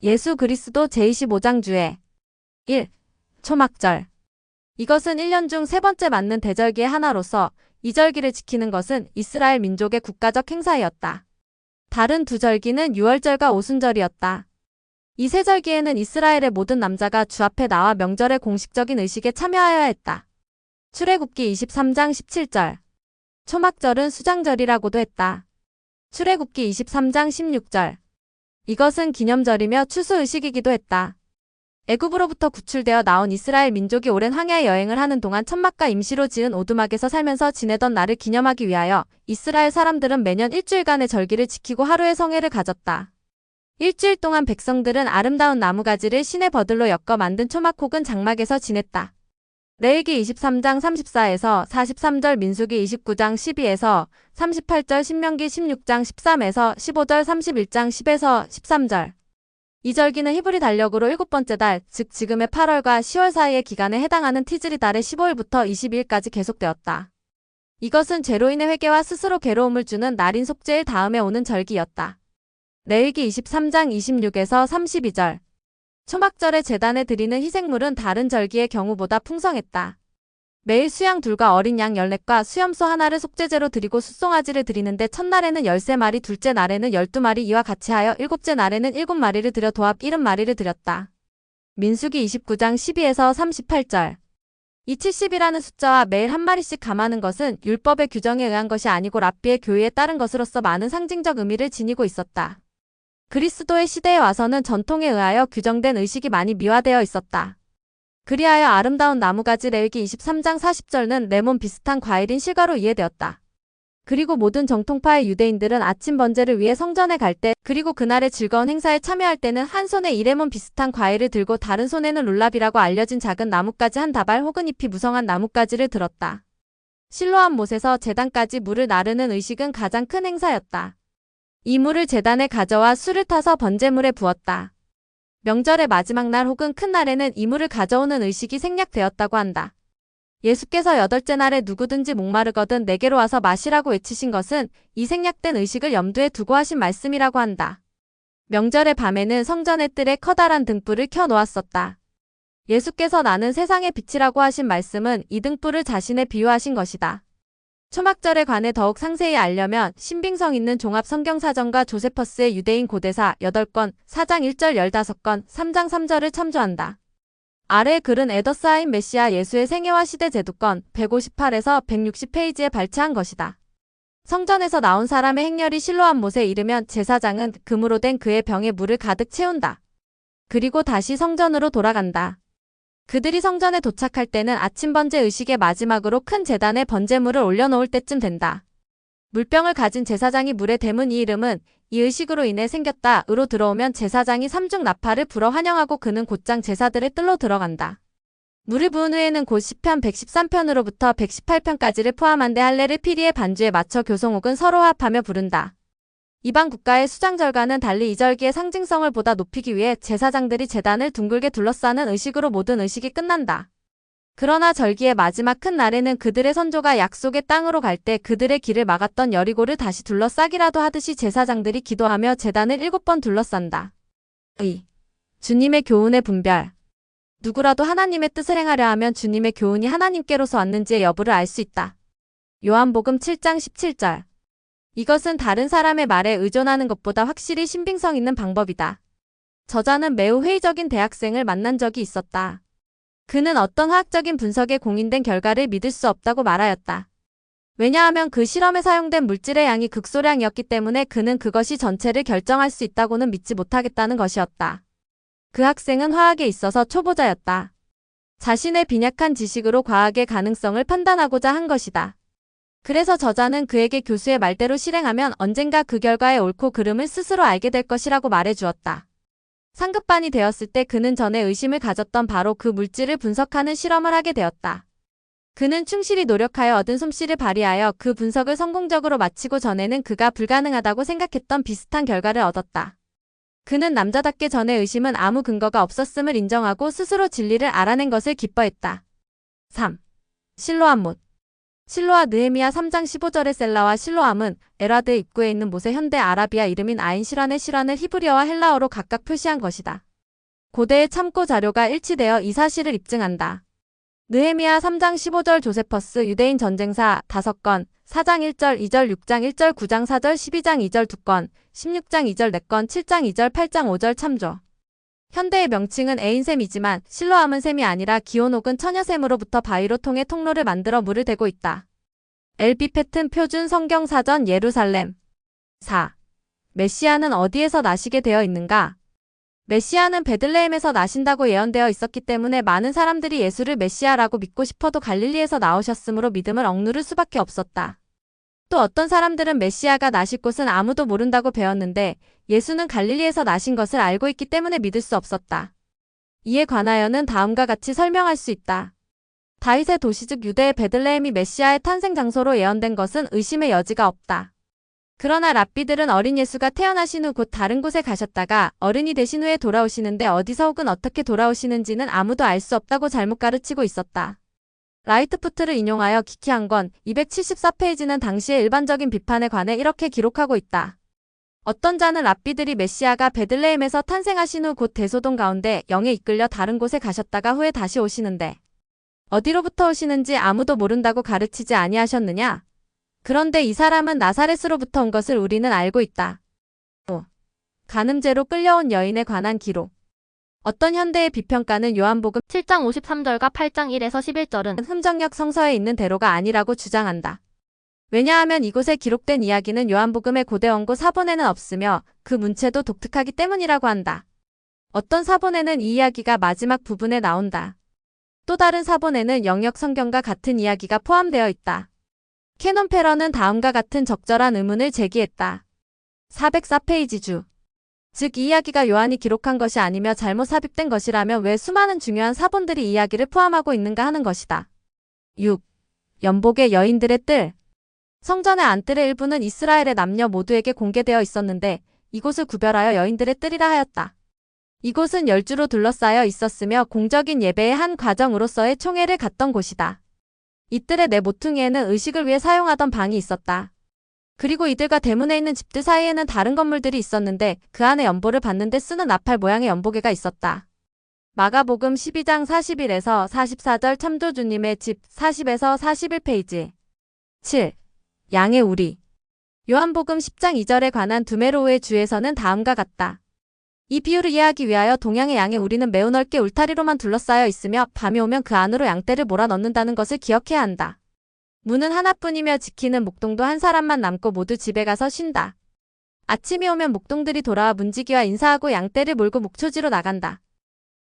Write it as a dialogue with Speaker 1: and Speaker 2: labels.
Speaker 1: 예수 그리스도 제25장 주에 1. 초막절. 이것은 1년 중 세 번째 맞는 대절기의 하나로서 이 절기를 지키는 것은 이스라엘 민족의 국가적 행사이었다. 다른 두 절기는 유월절과 오순절이었다. 이 세 절기에는 이스라엘의 모든 남자가 주 앞에 나와 명절의 공식적인 의식에 참여하여야 했다. 출애굽기 23장 17절. 초막절은 수장절이라고도 했다. 출애굽기 23장 16절. 이것은 기념절이며 추수의식이기도 했다. 애굽으로부터 구출되어 나온 이스라엘 민족이 오랜 황야의 여행을 하는 동안 천막과 임시로 지은 오두막에서 살면서 지내던 날을 기념하기 위하여 이스라엘 사람들은 매년 일주일간의 절기를 지키고 하루의 성회를 가졌다. 일주일 동안 백성들은 아름다운 나무가지를 신의 버들로 엮어 만든 초막 혹은 장막에서 지냈다. 레위기 23장 34에서 43절, 민수기 29장 12에서 38절, 신명기 16장 13에서 15절, 31장 10에서 13절. 이 절기는 히브리 달력으로 7번째 달, 즉 지금의 8월과 10월 사이의 기간에 해당하는 티즈리 달의 15일부터 22일까지 계속되었다. 이것은 죄로 인해 회개와 스스로 괴로움을 주는 날인 속죄일 다음에 오는 절기였다. 레위기 23장 26에서 32절. 초막절에 제단에 드리는 희생물은 다른 절기의 경우보다 풍성했다. 매일 수양 둘과 어린 양 14과 수염소 하나를 속죄제로 드리고 숫송아지를 드리는데 첫날에는 13마리, 둘째 날에는 12마리, 이와 같이 하여 일곱째 날에는 7마리를 드려 도합 70마리를 드렸다. 민수기 29장 12에서 38절. 이 70이라는 숫자와 매일 한 마리씩 감하는 것은 율법의 규정에 의한 것이 아니고 랍비의 교의에 따른 것으로서 많은 상징적 의미를 지니고 있었다. 그리스도의 시대에 와서는 전통에 의하여 규정된 의식이 많이 미화되어 있었다. 그리하여 아름다운 나무가지 레위기 23장 40절은 레몬 비슷한 과일인 실과로 이해되었다. 그리고 모든 정통파의 유대인들은 아침 번제를 위해 성전에 갈 때, 그리고 그날의 즐거운 행사에 참여할 때는 한 손에 이 레몬 비슷한 과일을 들고 다른 손에는 룰랍이라고 알려진 작은 나뭇가지 한 다발 혹은 잎이 무성한 나뭇가지를 들었다. 실로암 못에서 제단까지 물을 나르는 의식은 가장 큰 행사였다. 이 물을 제단에 가져와 술을 타서 번제물에 부었다. 명절의 마지막 날 혹은 큰 날에는 이 물을 가져오는 의식이 생략되었다고 한다. 예수께서 8째 날에 누구든지 목마르거든 내게로 와서 마시라고 외치신 것은 이 생략된 의식을 염두에 두고 하신 말씀이라고 한다. 명절의 밤에는 성전의 뜰에 커다란 등불을 켜 놓았었다. 예수께서 나는 세상의 빛이라고 하신 말씀은 이 등불을 자신에 비유하신 것이다. 초막절에 관해 더욱 상세히 알려면 신빙성 있는 종합 성경사전과 조세퍼스의 유대인 고대사 8권, 4장 1절 15권, 3장 3절을 참조한다. 아래의 글은 에더사인 메시아 예수의 생애와 시대 제도권 158에서 160페이지에 발췌한 것이다. 성전에서 나온 사람의 행렬이 실로암 못에 이르면 제사장은 금으로 된 그의 병에 물을 가득 채운다. 그리고 다시 성전으로 돌아간다. 그들이 성전에 도착할 때는 아침 번제 의식의 마지막으로 큰 제단에 번제물을 올려놓을 때쯤 된다. 물병을 가진 제사장이 물에 대문 이 이름은 이 의식으로 인해 생겼다.으로 들어오면 제사장이 삼중 나팔을 불어 환영하고 그는 곧장 제사들의 뜰로 들어간다. 물을 부은 후에는 곧 시편 113편으로부터 118편까지를 포함한 할례를 피리의 반주에 맞춰 교송 혹은 서로 합하며 부른다. 이방 국가의 수장절과는 달리 이 절기의 상징성을 보다 높이기 위해 제사장들이 제단을 둥글게 둘러싸는 의식으로 모든 의식이 끝난다. 그러나 절기의 마지막 큰 날에는 그들의 선조가 약속의 땅으로 갈 때 그들의 길을 막았던 여리고를 다시 둘러싸기라도 하듯이 제사장들이 기도하며 제단을 7번 둘러싼다. 주님의 교훈의 분별. 누구라도 하나님의 뜻을 행하려 하면 주님의 교훈이 하나님께로서 왔는지의 여부를 알 수 있다. 요한복음 7장 17절. 이것은 다른 사람의 말에 의존하는 것보다 확실히 신빙성 있는 방법이다. 저자는 매우 회의적인 대학생을 만난 적이 있었다. 그는 어떤 화학적인 분석에 공인된 결과를 믿을 수 없다고 말하였다. 왜냐하면 그 실험에 사용된 물질의 양이 극소량이었기 때문에 그는 그것이 전체를 결정할 수 있다고는 믿지 못하겠다는 것이었다. 그 학생은 화학에 있어서 초보자였다. 자신의 빈약한 지식으로 과학의 가능성을 판단하고자 한 것이다. 그래서 저자는 그에게 교수의 말대로 실행하면 언젠가 그 결과의 옳고 그름을 스스로 알게 될 것이라고 말해주었다. 상급반이 되었을 때 그는 전에 의심을 가졌던 바로 그 물질을 분석하는 실험을 하게 되었다. 그는 충실히 노력하여 얻은 솜씨를 발휘하여 그 분석을 성공적으로 마치고 전에는 그가 불가능하다고 생각했던 비슷한 결과를 얻었다. 그는 남자답게 전의 의심은 아무 근거가 없었음을 인정하고 스스로 진리를 알아낸 것을 기뻐했다. 3. 실로암 못. 실로와 느헤미야 3장 15절의 셀라와 실로암은 에라드 입구에 있는 못의 현대 아라비아 이름인 아인 시란의 시란을 히브리어와 헬라어로 각각 표시한 것이다. 고대의 참고 자료가 일치되어 이 사실을 입증한다. 느헤미야 3장 15절 조세퍼스 유대인 전쟁사 5건, 4장 1절 2절 6장 1절 9장 4절 12장 2절 2건, 16장 2절 4건 7장 2절 8장 5절 참조. 현대의 명칭은 에인샘이지만 실로암은 샘이 아니라 기온 혹은 처녀샘으로부터 바위로 통해 통로를 만들어 물을 대고 있다. 엘비 패튼 표준 성경 사전 예루살렘 4. 메시아는 어디에서 나시게 되어 있는가? 메시아는 베들레헴에서 나신다고 예언되어 있었기 때문에 많은 사람들이 예수를 메시아라고 믿고 싶어도 갈릴리에서 나오셨으므로 믿음을 억누를 수밖에 없었다. 또 어떤 사람들은 메시아가 나실 곳은 아무도 모른다고 배웠는데 예수는 갈릴리에서 나신 것을 알고 있기 때문에 믿을 수 없었다. 이에 관하여는 다음과 같이 설명할 수 있다. 다윗의 도시 즉 유대의 베들레헴이 메시아의 탄생 장소로 예언된 것은 의심의 여지가 없다. 그러나 랍비들은 어린 예수가 태어나신 후 곧 다른 곳에 가셨다가 어른이 되신 후에 돌아오시는데 어디서 혹은 어떻게 돌아오시는지는 아무도 알 수 없다고 잘못 가르치고 있었다. 라이트푸트를 인용하여 기키한 건 274페이지는 당시의 일반적인 비판에 관해 이렇게 기록하고 있다. 어떤 자는 랍비들이 메시아가 베들레헴에서 탄생하신 후 곧 대소동 가운데 영에 이끌려 다른 곳에 가셨다가 후에 다시 오시는데 어디로부터 오시는지 아무도 모른다고 가르치지 아니하셨느냐? 그런데 이 사람은 나사렛으로부터 온 것을 우리는 알고 있다. 5. 간음죄로 끌려온 여인에 관한 기록. 어떤 현대의 비평가는 요한복음
Speaker 2: 7장 53절과 8장 1에서 11절은
Speaker 1: 흠정역 성서에 있는 대로가 아니라고 주장한다. 왜냐하면 이곳에 기록된 이야기는 요한복음의 고대 원고 사본에는 없으며 그 문체도 독특하기 때문이라고 한다. 어떤 사본에는 이 이야기가 마지막 부분에 나온다. 또 다른 사본에는 영역 성경과 같은 이야기가 포함되어 있다. 캐논 페러는 다음과 같은 적절한 의문을 제기했다. 404페이지 주. 즉 이 이야기가 요한이 기록한 것이 아니며 잘못 삽입된 것이라면 왜 수많은 중요한 사본들이 이 이야기를 포함하고 있는가 하는 것이다. 6. 연복의 여인들의 뜰. 성전의 안뜰의 일부는 이스라엘의 남녀 모두에게 공개되어 있었는데 이곳을 구별하여 여인들의 뜰이라 하였다. 이곳은 열주로 둘러싸여 있었으며 공적인 예배의 한 과정으로서의 총회를 갖던 곳이다. 이 뜰의 내 모퉁이에는 의식을 위해 사용하던 방이 있었다. 그리고 이들과 대문에 있는 집들 사이에는 다른 건물들이 있었는데 그 안에 연보를 받는 데 쓰는 나팔 모양의 연보계가 있었다. 마가복음 12장 41에서 44절 참조주님의 집 40에서 41페이지 7. 양의 우리. 요한복음 10장 2절에 관한 두메로우의 주에서는 다음과 같다. 이 비유를 이해하기 위하여 동양의 양의 우리는 매우 넓게 울타리로만 둘러싸여 있으며 밤이 오면 그 안으로 양떼를 몰아넣는다는 것을 기억해야 한다. 문은 하나뿐이며 지키는 목동도 한 사람만 남고 모두 집에 가서 쉰다. 아침이 오면 목동들이 돌아와 문지기와 인사하고 양떼를 몰고 목초지로 나간다.